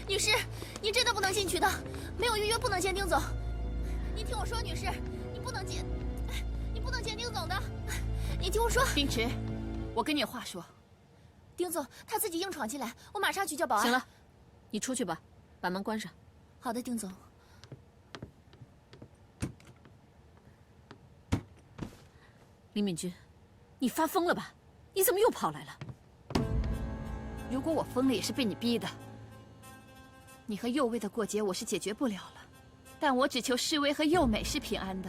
女士，你真的不能进去的，没有预约不能见丁总。你听我说，女士，你不能见丁总的。你听我说，冰池，我跟你有话说。丁总他自己硬闯进来，我马上去叫保安。行了，你出去吧，把门关上。好的，丁总。林敏君，你发疯了吧？你怎么又跑来了？如果我疯了，也是被你逼的。你和右卫的过节我是解决不了了，但我只求侍卫和幼美是平安的。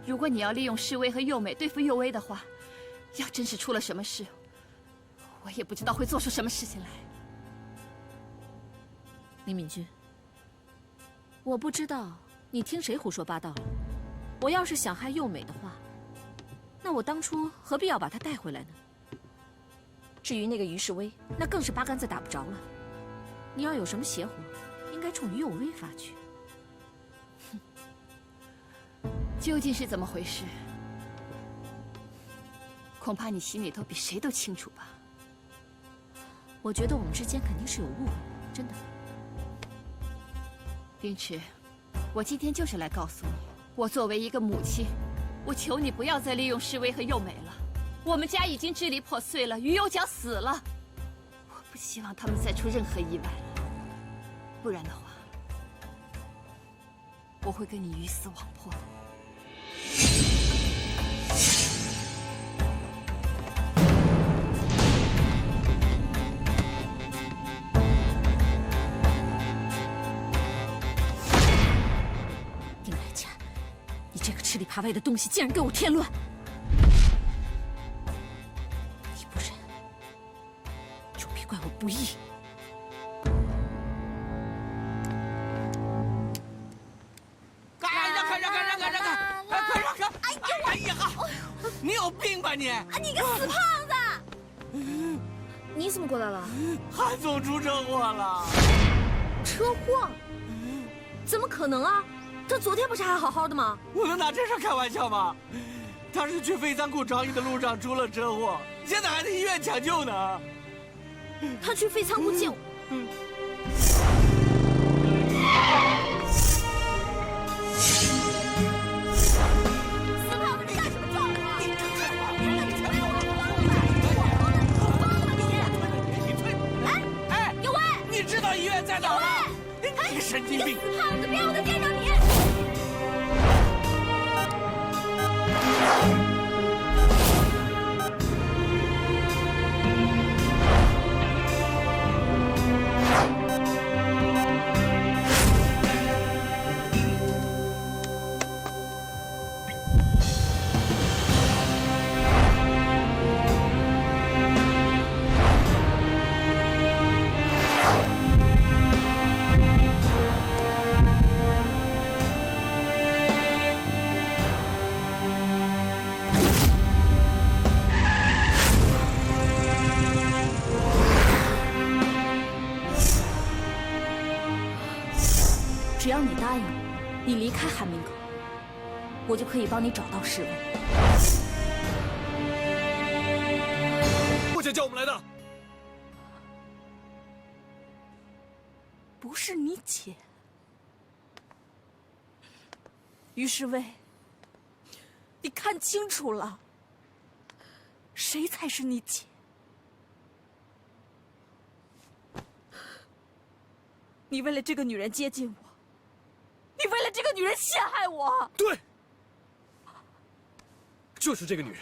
如果你要利用侍卫和幼美对付右威的话，要真是出了什么事，我也不知道会做出什么事情来。林敏君，我不知道你听谁胡说八道了。我要是想害幼美的话，那我当初何必要把她带回来呢？至于那个于世威，那更是八竿子打不着了。你要有什么邪火，应该冲于幼威发去。哼，究竟是怎么回事？恐怕你心里头比谁都清楚吧。我觉得我们之间肯定是有误会的，真的。冰池，我今天就是来告诉你，我作为一个母亲，我求你不要再利用世威和幼美了。我们家已经支离破碎了，于有脚死了，我不希望他们再出任何意外了，不然的话，我会跟你鱼死网破的。丁来家，你这个吃里扒外的东西，竟然给我添乱！你不忍，就别怪我不义。哎呀！你有病吧你！啊，你个死胖子！你怎么过来了？韩总出车祸了！车祸？怎么可能啊？他昨天不是还好好的吗？我能拿这事开玩笑吗？他是去废仓库找你的路上出了车祸，现在还在医院抢救呢。他去废仓库见我。死胖子，你干什么撞我？你这是哎，有为，你知道医院在哪吗？你个神经病！死胖子，别让我再见着你！只要你答应我，你离开寒明阁，我就可以帮你找到侍卫。顾姐叫我们来的。不是你姐，于侍卫，你看清楚了，谁才是你姐？你为了这个女人接近我，你为了这个女人陷害我。对，就是这个女人。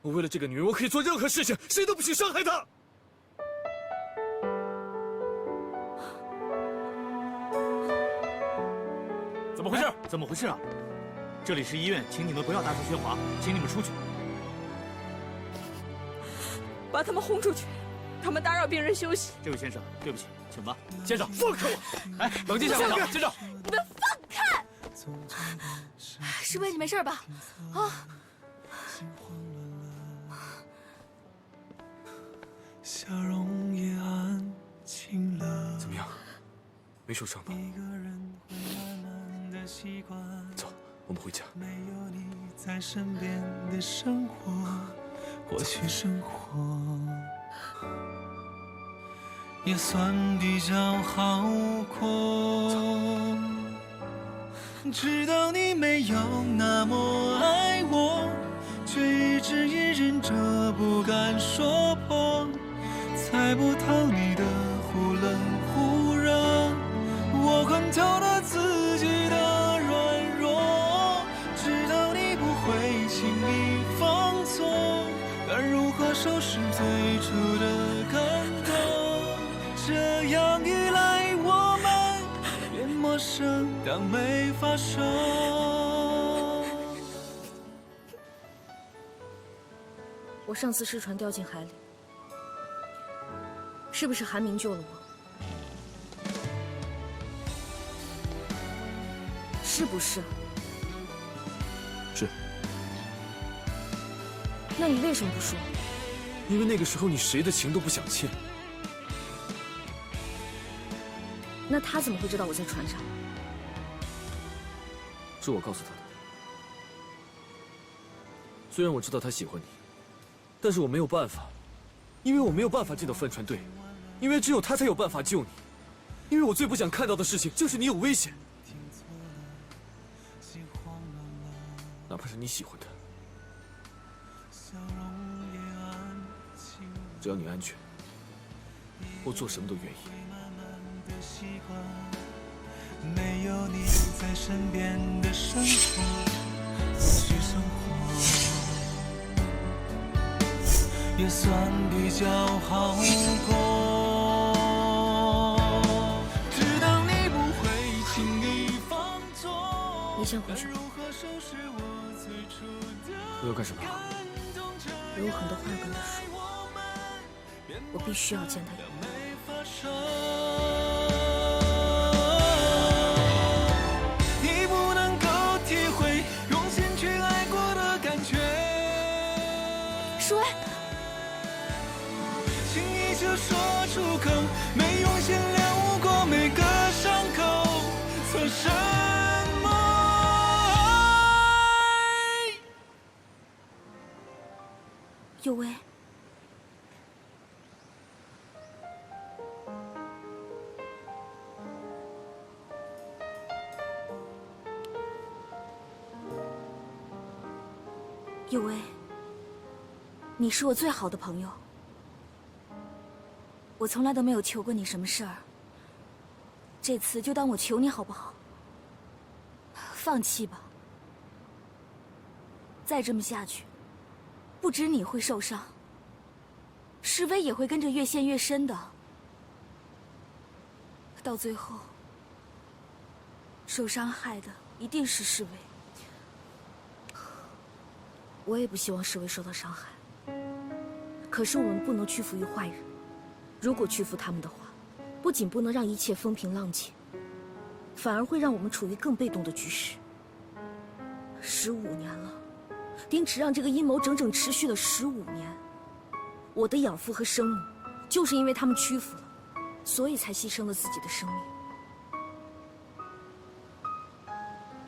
我为了这个女人，我可以做任何事情，谁都不许伤害她。怎么回事？怎么回事啊？这里是医院，请你们不要大声喧哗，请你们出去。把他们轰出去，他们打扰病人休息。这位先生，对不起，请吧。先生，放开我！哎，冷静下来，先生。你们放开！侍卫，你没事吧？啊！笑容也安静了。怎么样？没受伤吧？走，我们回家。没有你在身边的生活，或许生活也算比较好过。知道你没有那么爱我，却一直隐忍着不敢说破，猜不透你的忽冷忽热，我看透了自己的软弱，知道你不会轻易放纵，但如何收拾最初的感动？这样一来，我们变陌生，当没发生。我上次失船掉进海里，是不是韩明救了我？是不是？是。那你为什么不说？因为那个时候你谁的情都不想欠。那他怎么会知道我在船上？是我告诉他的。虽然我知道他喜欢你，但是我没有办法，因为我没有办法进到帆船队，因为只有他才有办法救你，因为我最不想看到的事情就是你有危险。哪怕是你喜欢他，只要你安全，我做什么都愿意。没有你在身边的生活，继续生活，也算比较好过。知道你不会轻易放纵，你先回去吧。我要干什么？我有很多话要跟他说，我必须要见他一面。你不能够体会用心去爱过的感觉，舒薇，轻易就说出口，没用心领悟过每个伤口，算什么爱？有为，有为，你是我最好的朋友，我从来都没有求过你什么事儿，这次就当我求你好不好？放弃吧，再这么下去，不止你会受伤，诗薇也会跟着越陷越深的，到最后，受伤害的一定是诗薇。我也不希望诗薇受到伤害，可是我们不能屈服于坏人。如果屈服他们的话，不仅不能让一切风平浪静，反而会让我们处于更被动的局势。15年了，丁池让这个阴谋整整持续了15年。我的养父和生母，就是因为他们屈服了，所以才牺牲了自己的生命。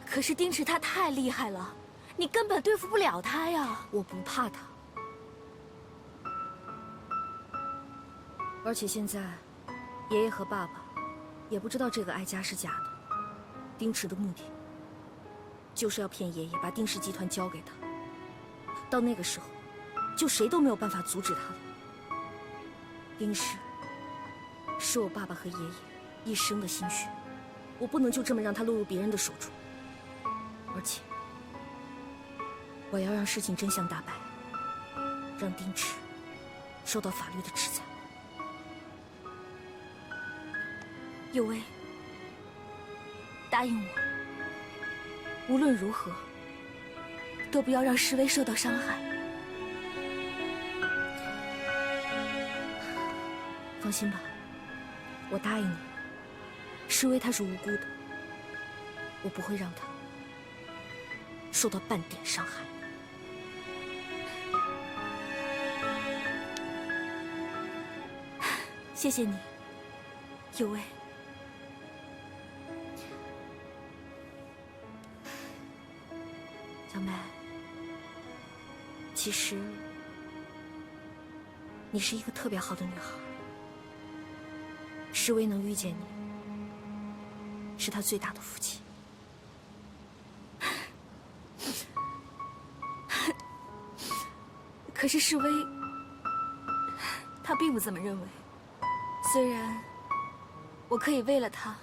可是丁池他太厉害了。你根本对付不了他呀！我不怕他，而且现在，爷爷和爸爸也不知道这个哀家是假的。丁池的目的，就是要骗爷爷把丁氏集团交给他。到那个时候，就谁都没有办法阻止他了。丁氏是我爸爸和爷爷一生的心血，我不能就这么让他落入别人的手中，而且。我要让事情真相大白，让丁池受到法律的制裁。有为，答应我，无论如何都不要让诗薇受到伤害。放心吧，我答应你，诗薇她是无辜的，我不会让她受到半点伤害。谢谢你，有为。小梅，其实你是一个特别好的女孩，世威能遇见你，是他最大的福气。可是世威，他并不这么认为。虽然我可以为了他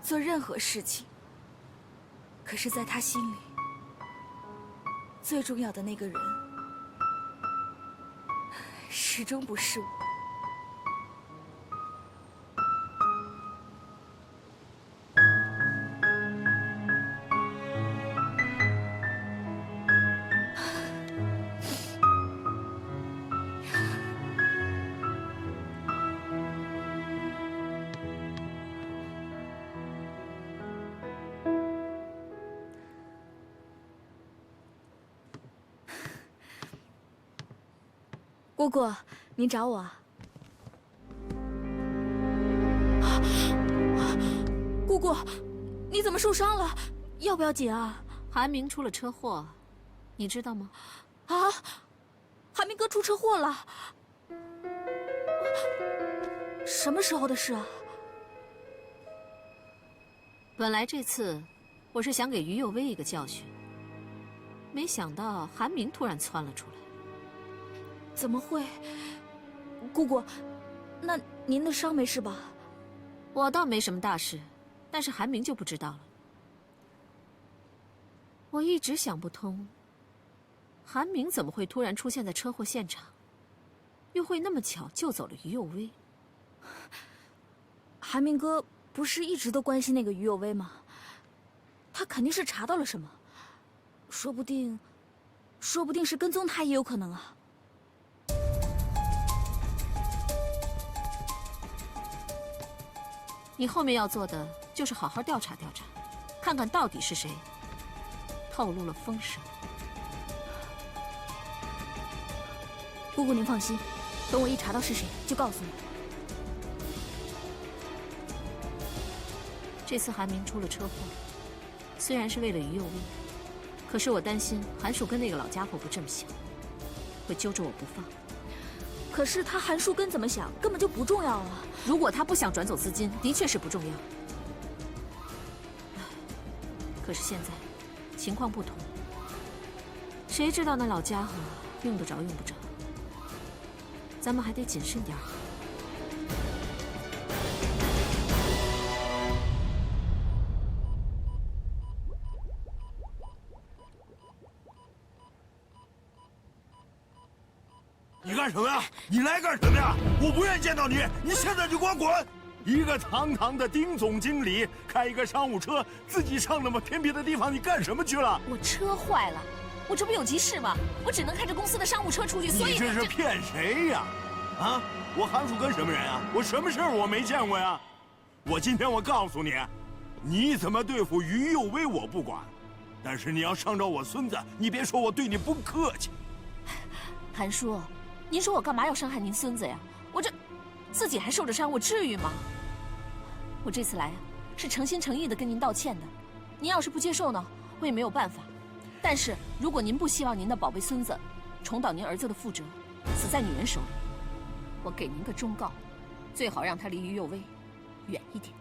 做任何事情，可是在他心里，最重要的那个人，始终不是我。姑姑，您找我啊？姑姑，你怎么受伤了？要不要紧啊？韩明出了车祸，你知道吗？啊，韩明哥出车祸了？什么时候的事啊？本来这次我是想给于右威一个教训，没想到韩明突然窜了出来。怎么会？姑姑，那您的伤没事吧？我倒没什么大事，但是韩明就不知道了。我一直想不通，韩明怎么会突然出现在车祸现场，又会那么巧救走了于右威？韩明哥不是一直都关心那个于右威吗？他肯定是查到了什么，说不定是跟踪他也有可能啊。你后面要做的就是好好调查调查，看看到底是谁透露了风声。姑姑您放心，等我一查到是谁就告诉你。这次韩明出了车祸，虽然是为了于右威，可是我担心韩树根那个老家伙不这么想，会揪着我不放。可是他韩树根怎么想根本就不重要啊。如果他不想转走资金，的确是不重要。可是现在情况不同，谁知道那老家伙用得着用不着？咱们还得谨慎点儿。你干什么呀？你来干什么呀？我不愿意见到你，你现在就给我滚！一个堂堂的丁总经理，开一个商务车，自己上那么偏僻的地方，你干什么去了？我车坏了，我这不有急事吗？我只能开着公司的商务车出去，所以你这是骗谁呀？啊！我韩树根什么人啊？我什么事儿我没见过呀？今天我告诉你，你怎么对付于右威我不管，但是你要伤着我孙子，你别说我对你不客气。韩叔，您说我干嘛要伤害您孙子呀？我这自己还受着伤，我至于吗？我这次来啊，是诚心诚意的跟您道歉的。您要是不接受呢，我也没有办法。但是如果您不希望您的宝贝孙子重蹈您儿子的覆辙，死在女人手里，我给您个忠告，最好让他离于右威远一点。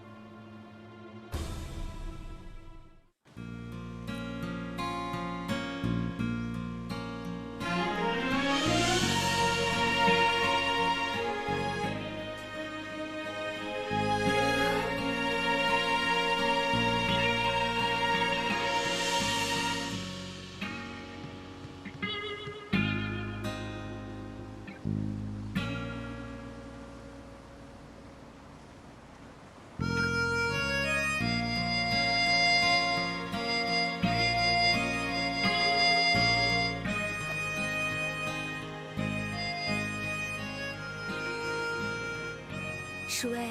舒薇，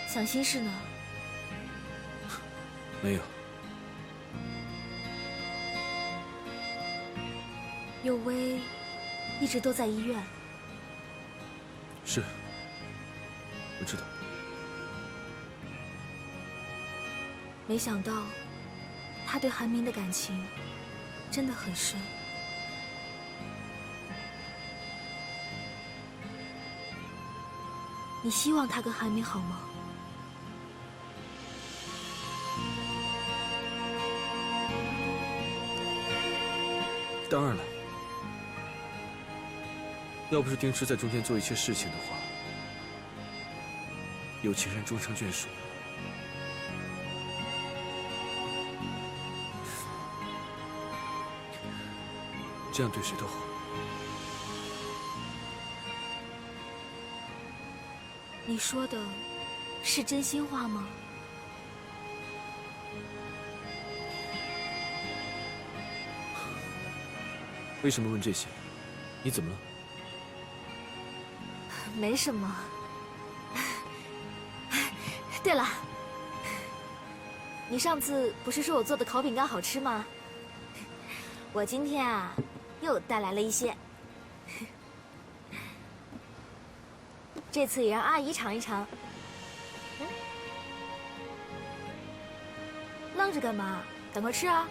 想心事呢？没有。右威一直都在医院。是，我知道。没想到，他对韩明的感情真的很深。你希望他跟韩明好吗？当然了，要不是丁氏在中间做一些事情的话，有情人终成眷属。这样对谁都好。你说的是真心话吗？为什么问这些？你怎么了？没什么。对了，你上次不是说我做的烤饼干好吃吗？我今天啊，又带来了一些。这次也让阿姨尝一尝。愣着干嘛？赶快吃啊！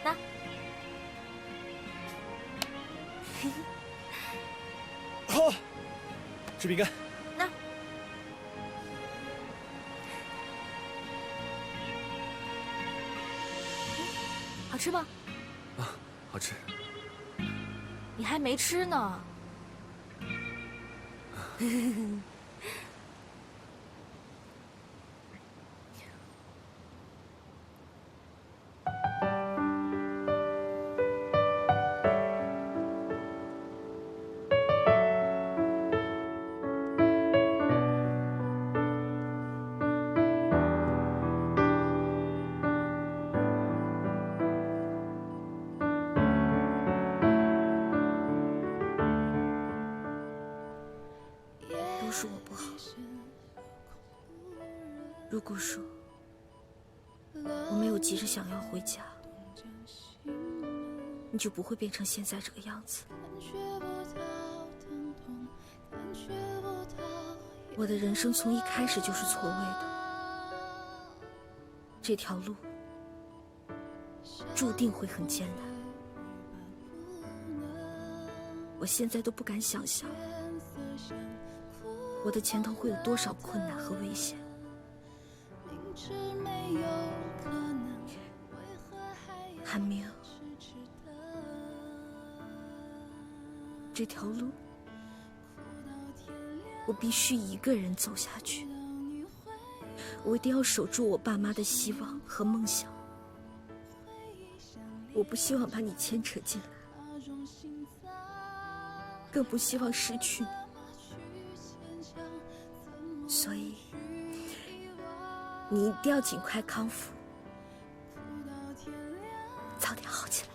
那。好，吃饼干。那。好吃吗？啊，好吃。你还没吃呢。都是我不好。如果说我没有急着想要回家，你就不会变成现在这个样子。我的人生从一开始就是错位的，这条路注定会很艰难。我现在都不敢想象我的前头会有多少困难和危险。韩明，这条路我必须一个人走下去。我一定要守住我爸妈的希望和梦想。我不希望把你牵扯进来，更不希望失去你。所以，你一定要尽快康复，早点好起来。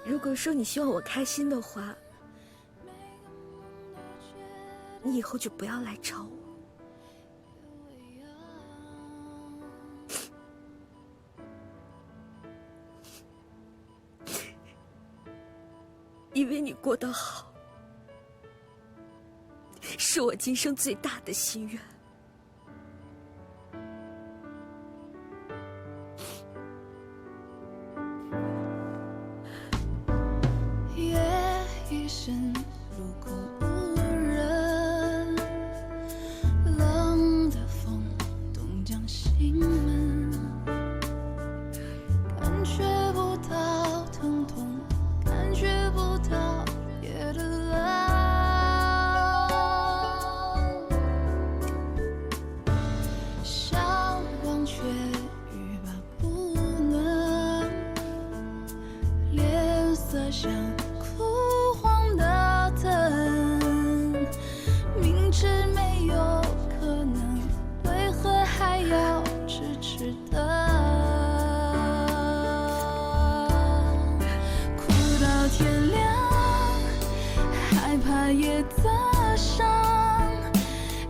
如果说你希望我开心的话，你以后就不要来找我。因为你过得好，是我今生最大的心愿。夜已深，入口无人，冷的风冻将心门，感觉不到疼痛。感觉不到夜的冷，想忘却欲罢不能，脸色像枯黄的灯，明知没有可能，为何还要痴痴等？天亮，害怕夜的伤，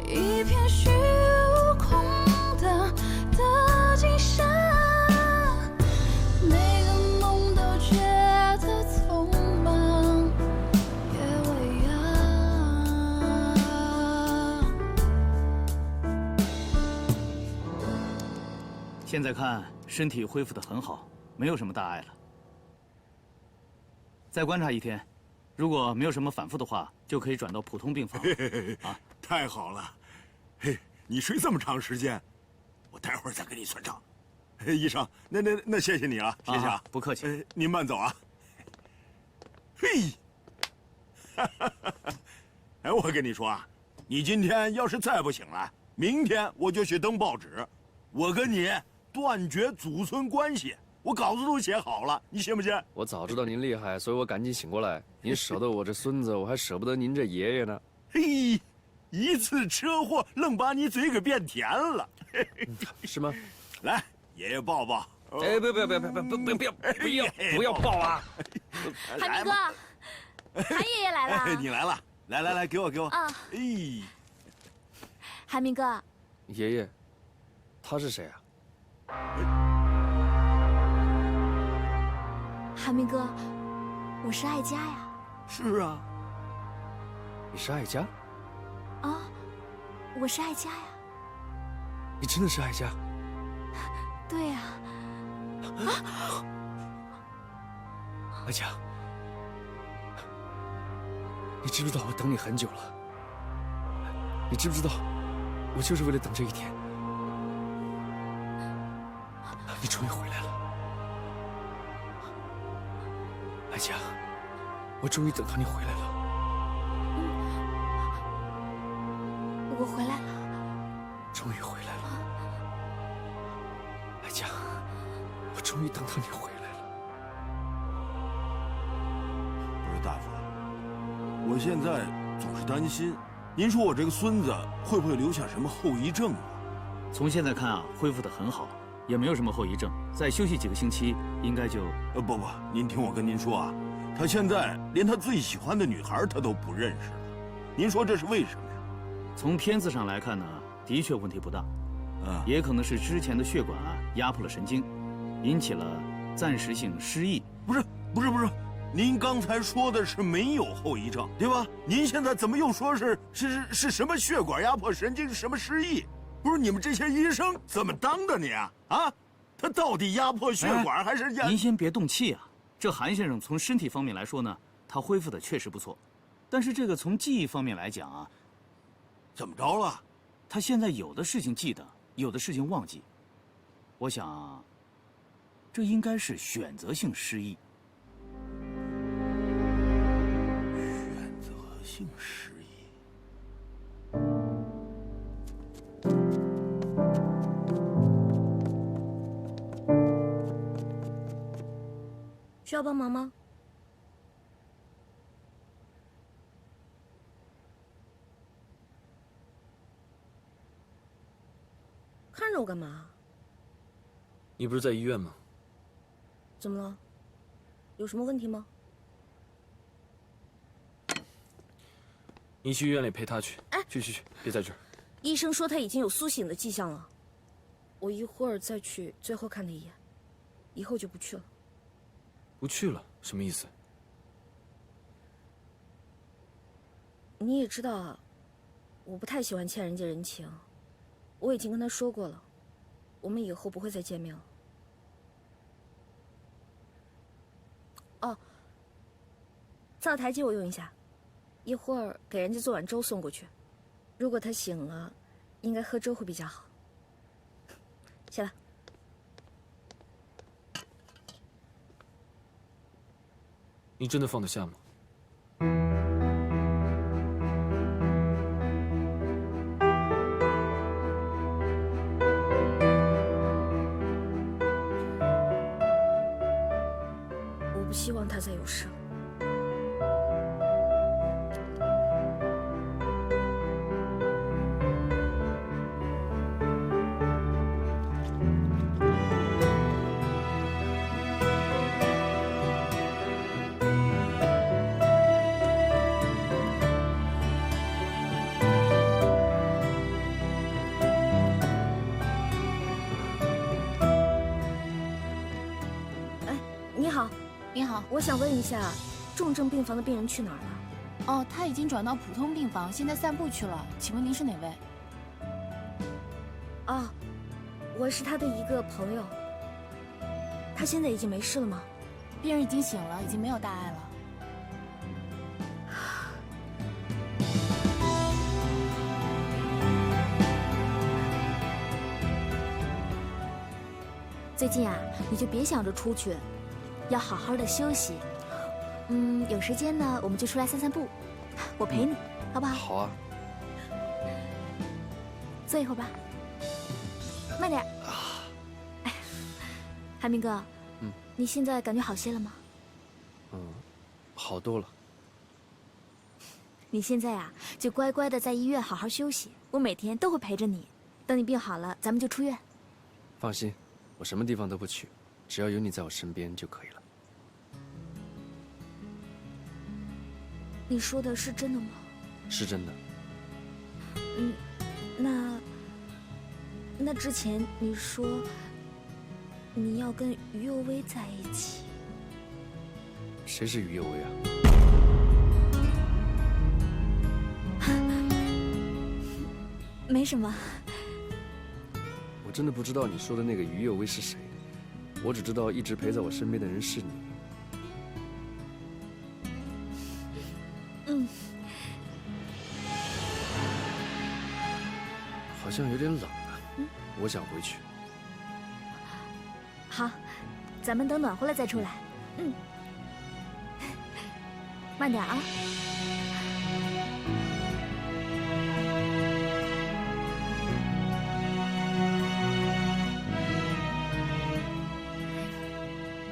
一片虚无空的景象，每个梦都觉得匆忙，夜未央。现在看身体恢复得很好，没有什么大碍了。再观察一天，如果没有什么反复的话，就可以转到普通病房啊。太好了，嘿，你睡这么长时间，我待会儿再给你算账。医生，那谢谢你了，谢谢啊，不客气。您慢走啊。嘿，哎，我跟你说啊，你今天要是再不醒来，明天我就去登报纸，我跟你断绝祖孙关系，我稿子都写好了，你信不信？我早知道您厉害，所以我赶紧醒过来。您舍得我这孙子，我还舍不得您这爷爷呢。嘿，一次车祸愣把你嘴给变甜了，是吗？来，爷爷抱抱。哎，不要抱啊！韩明哥，韩爷爷来了。你来了，来，给我。啊。哎，韩明哥，爷爷，他是谁啊？韩明哥，我是艾佳呀。是啊。你是艾佳？啊，我是艾佳呀。你真的是艾佳？对呀。艾佳，你知不知道我等你很久了？你知不知道，我就是为了等这一天。你终于回来了，艾佳，我终于等到你回来了。我回来了。终于回来了，艾佳，我终于等到你回来了。不是大夫，我现在总是担心，您说我这个孙子会不会留下什么后遗症啊？从现在看啊，恢复得很好，也没有什么后遗症，再休息几个星期，应该就……不，您听我跟您说啊，他现在连他最喜欢的女孩他都不认识了，您说这是为什么呀？从片子上来看呢，的确问题不大，也可能是之前的血管啊压迫了神经，引起了暂时性失忆。不是，您刚才说的是没有后遗症，对吧？您现在怎么又说是什么血管压迫神经什么失忆？不是你们这些医生怎么当的你啊？啊，他到底压迫血管还是压？您先别动气啊。这韩先生从身体方面来说呢，他恢复的确实不错，但是这个从记忆方面来讲啊，怎么着了？他现在有的事情记得，有的事情忘记。我想，这应该是选择性失忆。选择性失忆。需要帮忙吗？看着我干嘛？你不是在医院吗？怎么了？有什么问题吗？你去医院里陪他去。哎，去，别在这儿。医生说他已经有苏醒的迹象了，我一会儿再去最后看他一眼，以后就不去了。不去了，什么意思？你也知道啊，我不太喜欢欠人家人情，我已经跟他说过了，我们以后不会再见面了。哦，灶台借我用一下，一会儿给人家做碗粥送过去。如果他醒了，应该喝粥会比较好。谢了。你真的放得下吗？我不希望他再有事了。您好，我想问一下，重症病房的病人去哪儿了？哦，他已经转到普通病房，现在散步去了。请问您是哪位？哦，我是他的一个朋友。他现在已经没事了吗？病人已经醒了，已经没有大碍了。最近啊，你就别想着出去，要好好的休息。有时间呢，我们就出来散散步，我陪你，好不好？好啊。坐一会儿吧，慢点。韩明哥，你现在感觉好些了吗？好多了。你现在啊，就乖乖的在医院好好休息，我每天都会陪着你。等你病好了，咱们就出院。放心，我什么地方都不去，只要有你在我身边就可以了。你说的是真的吗？是真的。那之前你说你要跟于右威在一起，谁是于右威啊？没什么。我真的不知道你说的那个于右威是谁，我只知道一直陪在我身边的人是你。好像有点冷啊，我想回去。好，咱们等暖和了再出来。慢点啊。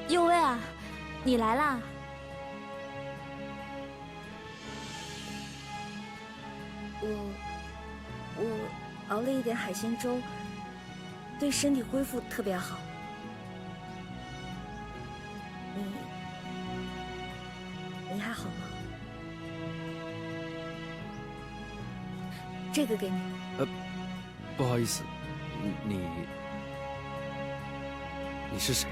右威啊，你来啦！我熬了一点海鲜粥，对身体恢复特别好。你还好吗？这个给你。不好意思，你是谁？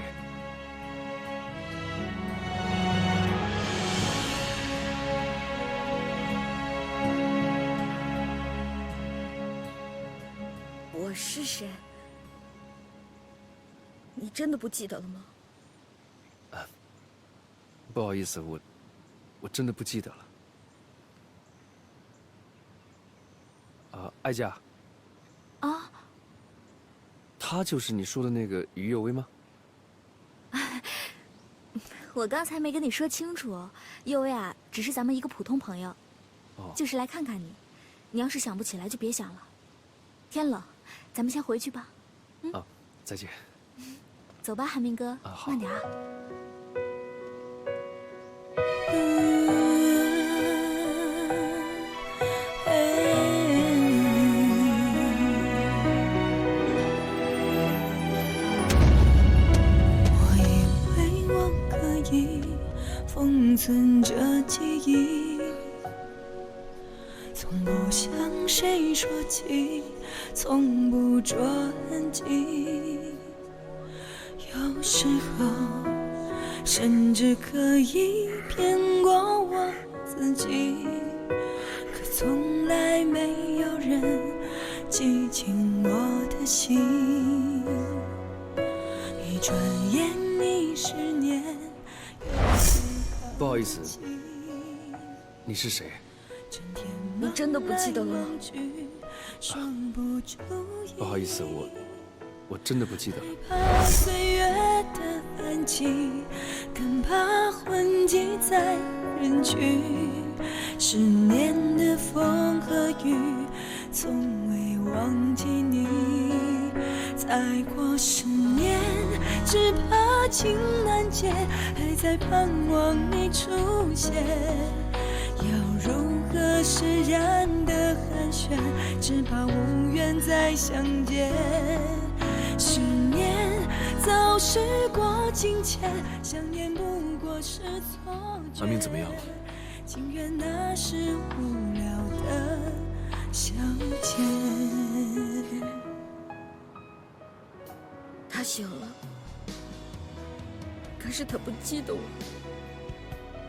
我是谁？你真的不记得了吗？不好意思，我真的不记得了。哀家。啊？他就是你说的那个于右威吗？我刚才没跟你说清楚哦，右威啊，只是咱们一个普通朋友，就是来看看你。你要是想不起来就别想了。天冷，咱们先回去吧。再见。走吧，韩明哥，慢点啊。我以为我可以封存着记忆，从不向谁说起，从不着痕迹。有时候甚至可以骗过我自己，可从来没有人记进我的心。一转眼已10年，不好意思，你是谁？你真的不记得了吗？不好意思，我真的不记得了。怕岁月的痕迹，更怕混迹在人群。10年的风和雨，从未忘记你。再过10年，只怕情难解，还在盼望你出现。要如何释然的寒暄，只怕无缘再相见。10年早时过境迁，想念不过是错觉。阿明怎么样了？情愿那是无聊的相见。他醒了，可是他不记得我。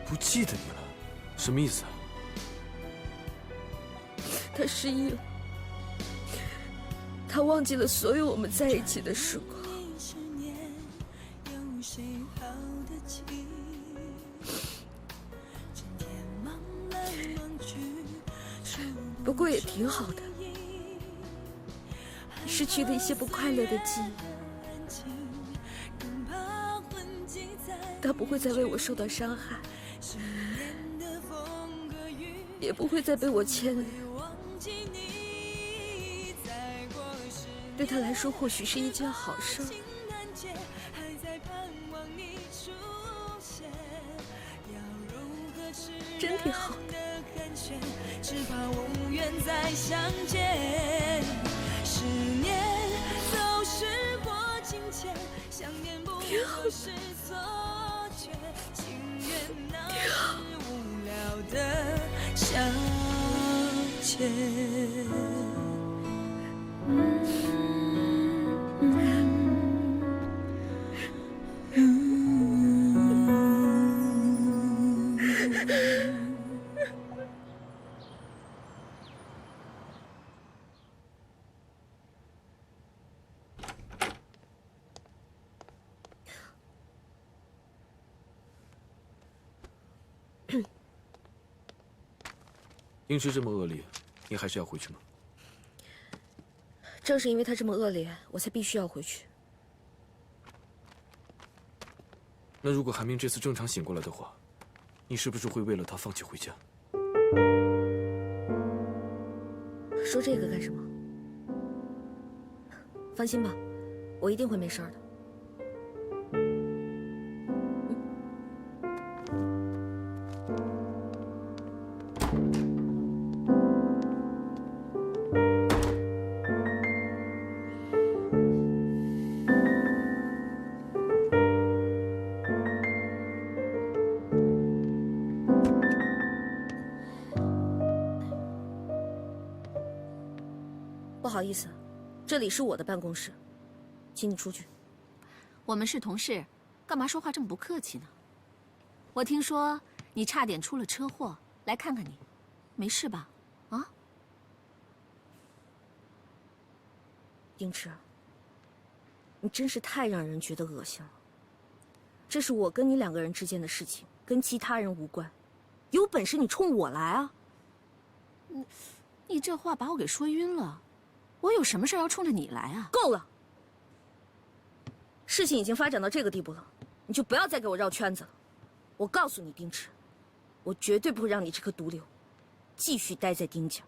不记得你了？什么意思啊？他失忆了，他忘记了所有我们在一起的时光。不过也挺好的，失去了一些不快乐的记忆，他不会再为我受到伤害，也不会再被我牵连。对他来说，或许是一件好事。真挺好的。只怕无缘再相见。10年走时过境迁，想念不过是错觉，情愿那是无聊的消遣。丁氏这么恶劣，你还是要回去吗？正是因为他这么恶劣，我才必须要回去。那如果韩明这次正常醒过来的话，你是不是会为了他放弃回家？说这个干什么？放心吧，我一定会没事的。不好意思，这里是我的办公室，请你出去。我们是同事，干嘛说话这么不客气呢？我听说你差点出了车祸，来看看你，没事吧？啊？丁池，你真是太让人觉得恶心了。这是我跟你2个人之间的事情，跟其他人无关。有本事你冲我来啊！你这话把我给说晕了。我有什么事要冲着你来啊？够了！事情已经发展到这个地步了，你就不要再给我绕圈子了。我告诉你，丁池，我绝对不会让你这颗毒瘤继续待在丁家。